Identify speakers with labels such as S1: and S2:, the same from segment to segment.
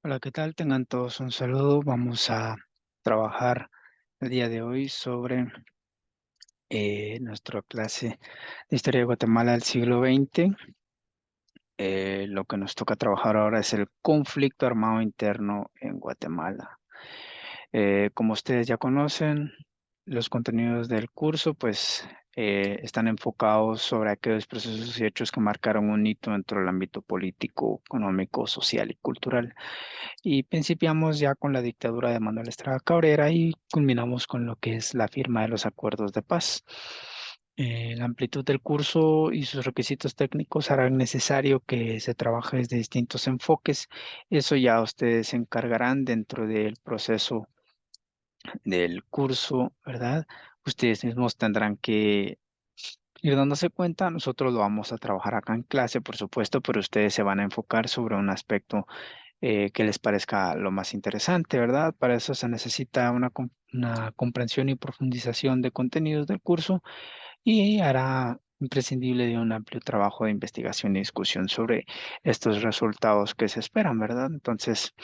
S1: Hola, ¿qué tal? Tengan todos un saludo. Vamos a trabajar el día de hoy sobre nuestra clase de Historia de Guatemala del siglo XX. Lo que nos toca trabajar ahora es el conflicto armado interno en Guatemala. Como ustedes ya conocen, los contenidos del curso están enfocados sobre aquellos procesos y hechos que marcaron un hito dentro del ámbito político, económico, social y cultural. Y principiamos ya con la dictadura de Manuel Estrada Cabrera y culminamos con lo que es la firma de los acuerdos de paz. La amplitud del curso y sus requisitos técnicos harán necesario que se trabaje desde distintos enfoques. Eso ya ustedes se encargarán dentro del proceso del curso, ¿verdad? Ustedes mismos tendrán que ir dándose cuenta. Nosotros lo vamos a trabajar acá en clase, por supuesto, pero ustedes se van a enfocar sobre un aspecto que les parezca lo más interesante, ¿verdad? Para eso se necesita una comprensión y profundización de contenidos del curso y hará imprescindible de un amplio trabajo de investigación y discusión sobre estos resultados que se esperan, ¿verdad? Entonces,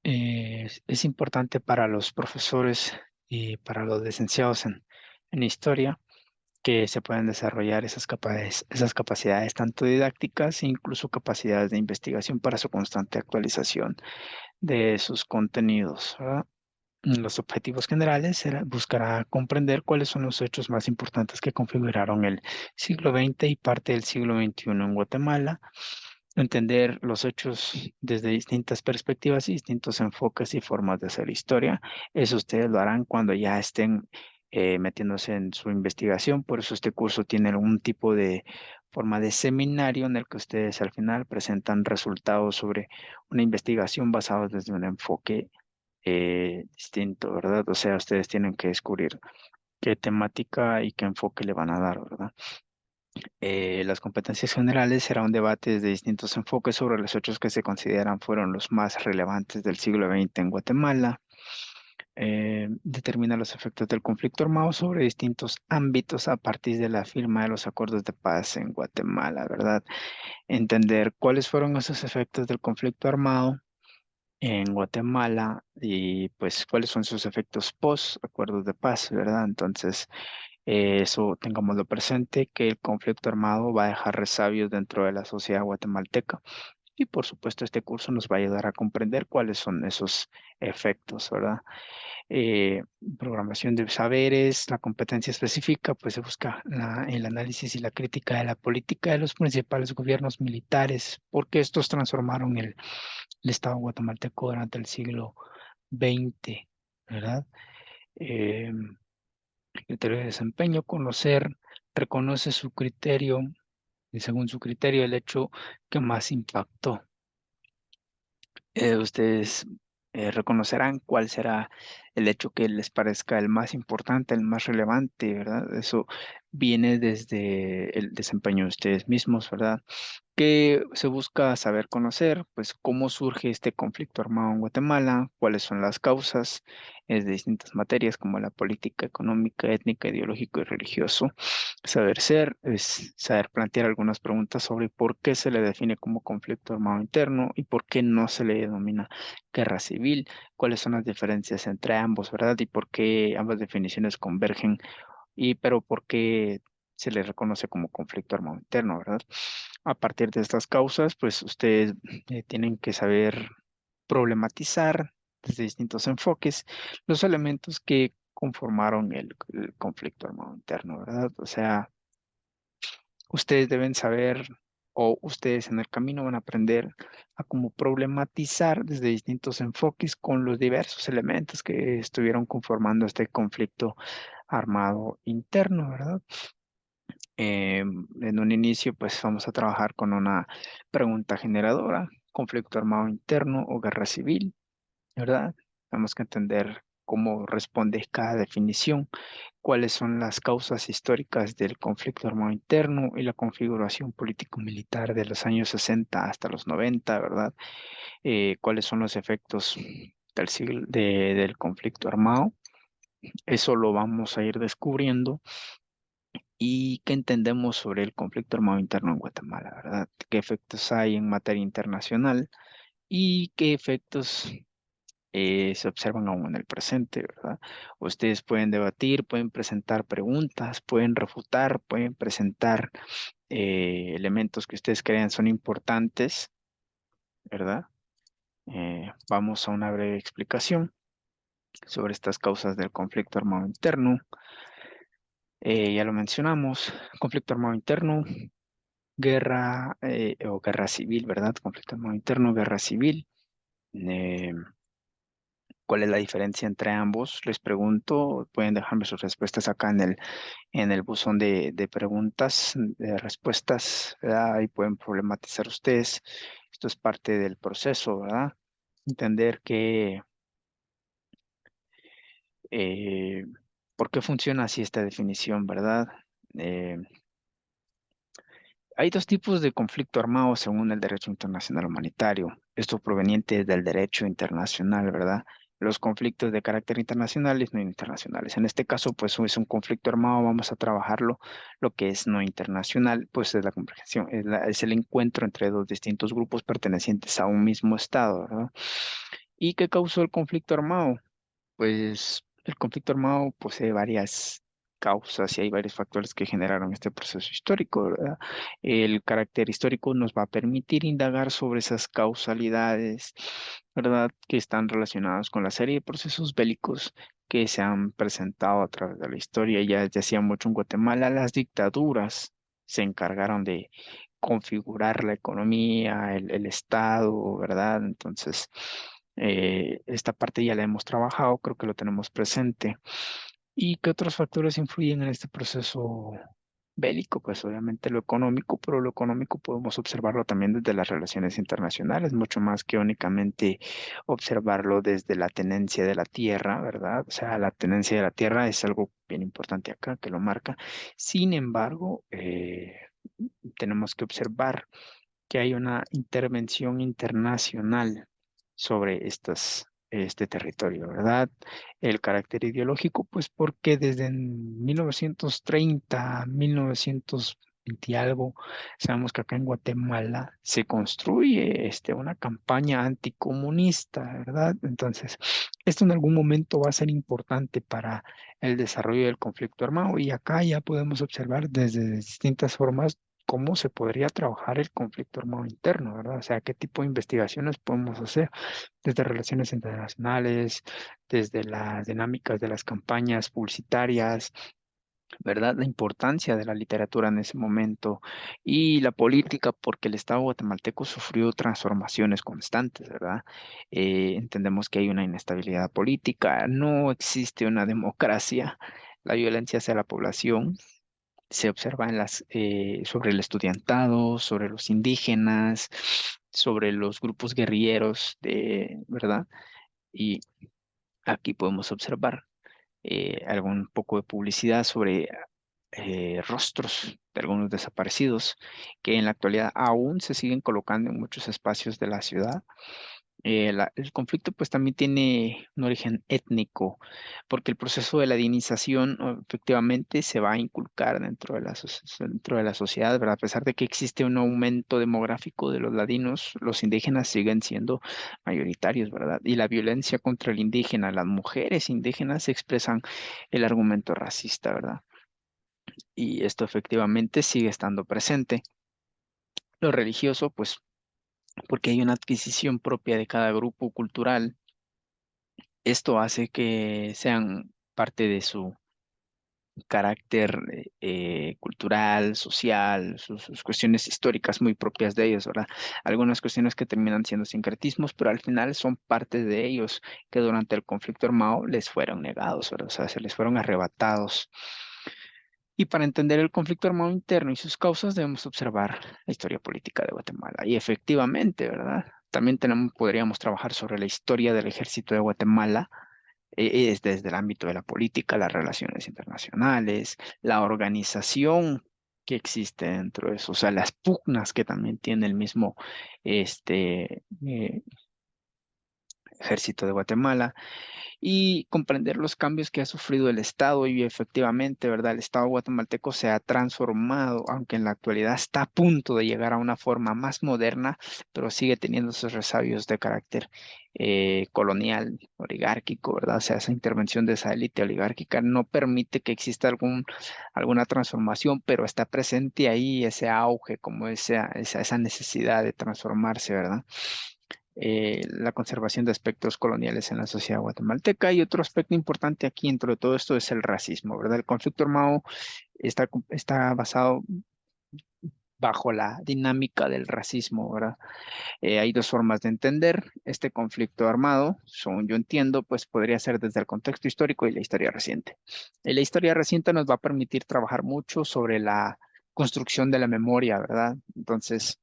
S1: es importante para los profesores y para los licenciados en historia que se puedan desarrollar esas capacidades tanto didácticas e incluso capacidades de investigación para su constante actualización de sus contenidos, ¿verdad? Los objetivos generales buscará comprender cuáles son los hechos más importantes que configuraron el siglo XX y parte del siglo XXI en Guatemala, entender los hechos desde distintas perspectivas y distintos enfoques y formas de hacer historia. Eso ustedes lo harán cuando ya estén metiéndose en su investigación. Por eso este curso tiene algún tipo de forma de seminario en el que ustedes al final presentan resultados sobre una investigación basada desde un enfoque distinto, ¿verdad? O sea, ustedes tienen que descubrir qué temática y qué enfoque le van a dar, ¿verdad? Las competencias generales será un debate desde distintos enfoques sobre los hechos que se consideran fueron los más relevantes del siglo XX en Guatemala. Determina los efectos del conflicto armado sobre distintos ámbitos a partir de la firma de los acuerdos de paz en Guatemala, ¿verdad? Entender cuáles fueron esos efectos del conflicto armado en Guatemala y pues cuáles son sus efectos post acuerdos de paz, ¿verdad? Entonces, eso tengámoslo presente, que el conflicto armado va a dejar resabios dentro de la sociedad guatemalteca. Y por supuesto, este curso nos va a ayudar a comprender cuáles son esos efectos, ¿verdad? eh, Programación de saberes, la competencia específica, pues se busca el análisis y la crítica de la política de los principales gobiernos militares, porque estos transformaron el Estado guatemalteco durante el siglo XX, ¿verdad? Eh, Criterio de desempeño, conocer, reconoce su criterio y según su criterio el hecho que más impactó. Ustedes reconocerán cuál será el hecho que les parezca el más importante, el más relevante, ¿verdad? Eso viene desde el desempeño de ustedes mismos, ¿verdad? Que se busca saber conocer, pues, cómo surge este conflicto armado en Guatemala, cuáles son las causas de distintas materias como la política, económica, étnica, ideológico y religioso. Saber ser es saber plantear algunas preguntas sobre por qué se le define como conflicto armado interno y por qué no se le denomina guerra civil, cuáles son las diferencias entre ambos, ¿verdad? Y por qué ambas definiciones convergen pero por qué se le reconoce como conflicto armado interno, ¿verdad? A partir de estas causas, pues ustedes tienen que saber problematizar desde distintos enfoques los elementos que conformaron el conflicto armado interno, ¿verdad? O sea, ustedes deben saber o ustedes en el camino van a aprender a cómo problematizar desde distintos enfoques con los diversos elementos que estuvieron conformando este conflicto armado interno, ¿verdad? En un inicio, pues vamos a trabajar con una pregunta generadora, conflicto armado interno o guerra civil, ¿verdad? Tenemos que entender cómo responde cada definición, cuáles son las causas históricas del conflicto armado interno y la configuración político-militar de los años 60 hasta los 90, ¿verdad? Cuáles son los efectos del conflicto armado. Eso lo vamos a ir descubriendo y qué entendemos sobre el conflicto armado interno en Guatemala, ¿verdad? ¿Qué efectos hay en materia internacional? y qué efectos se observan aún en el presente, ¿verdad? Ustedes pueden debatir, pueden presentar preguntas, pueden refutar, pueden presentar elementos que ustedes crean son importantes, ¿verdad? Vamos a una breve explicación sobre estas causas del conflicto armado interno. Ya lo mencionamos, conflicto armado interno, guerra o guerra civil, ¿verdad? Conflicto armado interno, guerra civil. Eh, ¿Cuál es la diferencia entre ambos? Les pregunto, pueden dejarme sus respuestas acá en el buzón de preguntas, de respuestas, ¿verdad? Ahí pueden problematizar ustedes. Esto es parte del proceso, ¿verdad? Entender que, eh, por qué funciona así esta definición, ¿verdad? Eh, Hay dos tipos de conflicto armado según el derecho internacional humanitario. Esto proveniente del derecho internacional, ¿verdad? Los conflictos de carácter internacional y no internacionales. En este caso, pues es un conflicto armado, vamos a trabajarlo. Lo que es no internacional, pues es la comprensión, es el encuentro entre dos distintos grupos pertenecientes a un mismo estado, ¿verdad? ¿Y qué causó el conflicto armado? Pues el conflicto armado posee varias causas y hay varios factores que generaron este proceso histórico, ¿verdad? El carácter histórico nos va a permitir indagar sobre esas causalidades, ¿verdad? Que están relacionadas con la serie de procesos bélicos que se han presentado a través de la historia. Ya desde hacía mucho en Guatemala, las dictaduras se encargaron de configurar la economía, el Estado, ¿verdad? Entonces, esta parte ya la hemos trabajado, creo que lo tenemos presente. ¿Y qué otros factores influyen en este proceso bélico? Pues obviamente lo económico, pero lo económico podemos observarlo también desde las relaciones internacionales, mucho más que únicamente observarlo desde la tenencia de la tierra, ¿verdad? O sea, la tenencia de la tierra es algo bien importante acá, que lo marca. Sin embargo, tenemos que observar que hay una intervención internacional sobre este territorio, ¿verdad? El carácter ideológico, pues porque desde 1930, 1920 y algo, sabemos que acá en Guatemala se construye una campaña anticomunista, ¿verdad? Entonces, esto en algún momento va a ser importante para el desarrollo del conflicto armado y acá ya podemos observar desde distintas formas cómo se podría trabajar el conflicto armado interno, ¿verdad? O sea, qué tipo de investigaciones podemos hacer desde relaciones internacionales, desde las dinámicas de las campañas publicitarias, ¿verdad? La importancia de la literatura en ese momento y la política, porque el Estado guatemalteco sufrió transformaciones constantes, ¿verdad? Entendemos que hay una inestabilidad política, no existe una democracia, la violencia hacia la población se observa sobre el estudiantado, sobre los indígenas, sobre los grupos guerrilleros, ¿verdad? Y aquí podemos observar algún poco de publicidad sobre rostros de algunos desaparecidos que en la actualidad aún se siguen colocando en muchos espacios de la ciudad. El conflicto pues también tiene un origen étnico, porque el proceso de ladinización efectivamente se va a inculcar dentro de la sociedad, ¿verdad? A pesar de que existe un aumento demográfico de los ladinos, los indígenas siguen siendo mayoritarios, ¿verdad? Y la violencia contra el indígena, las mujeres indígenas expresan el argumento racista, ¿verdad? Y esto efectivamente sigue estando presente. Lo religioso, pues, porque hay una adquisición propia de cada grupo cultural. Esto hace que sean parte de su carácter cultural, social, sus cuestiones históricas muy propias de ellos, ¿verdad? Algunas cuestiones que terminan siendo sincretismos, pero al final son parte de ellos que durante el conflicto armado les fueron negados, ¿verdad? O sea, se les fueron arrebatados. Y para entender el conflicto armado interno y sus causas debemos observar la historia política de Guatemala. Y efectivamente, ¿verdad? También podríamos trabajar sobre la historia del ejército de Guatemala es desde el ámbito de la política, las relaciones internacionales, la organización que existe dentro de eso, o sea, las pugnas que también tiene el mismo este, Ejército de Guatemala y comprender los cambios que ha sufrido el Estado y efectivamente, ¿verdad? El Estado guatemalteco se ha transformado, aunque en la actualidad está a punto de llegar a una forma más moderna, pero sigue teniendo sus resabios de carácter colonial, oligárquico, ¿verdad? O sea, esa intervención de esa élite oligárquica no permite que exista alguna transformación, pero está presente ahí ese auge, como esa necesidad de transformarse, ¿verdad? La conservación de aspectos coloniales en la sociedad guatemalteca. Y otro aspecto importante aquí dentro de todo esto es el racismo, ¿verdad? El conflicto armado está basado bajo la dinámica del racismo, ¿verdad? Hay dos formas de entender este conflicto armado, según yo entiendo, pues podría ser desde el contexto histórico y la historia reciente. La historia reciente nos va a permitir trabajar mucho sobre la construcción de la memoria, ¿verdad? Entonces,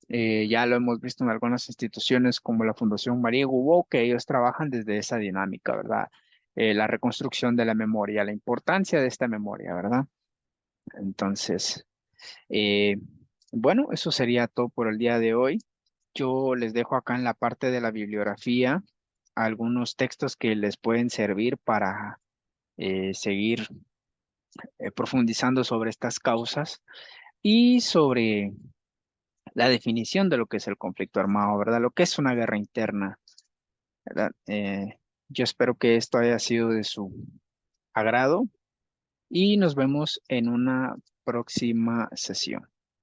S1: ya lo hemos visto en algunas instituciones como la Fundación María Gubó, que ellos trabajan desde esa dinámica, ¿verdad? La reconstrucción de la memoria, la importancia de esta memoria, ¿verdad? Entonces, eh, bueno, eso sería todo por el día de hoy. Yo les dejo acá en la parte de la bibliografía algunos textos que les pueden servir para seguir profundizando sobre estas causas y sobre la definición de lo que es el conflicto armado, ¿verdad? Lo que es una guerra interna, ¿verdad? Yo espero que esto haya sido de su agrado y nos vemos en una próxima sesión.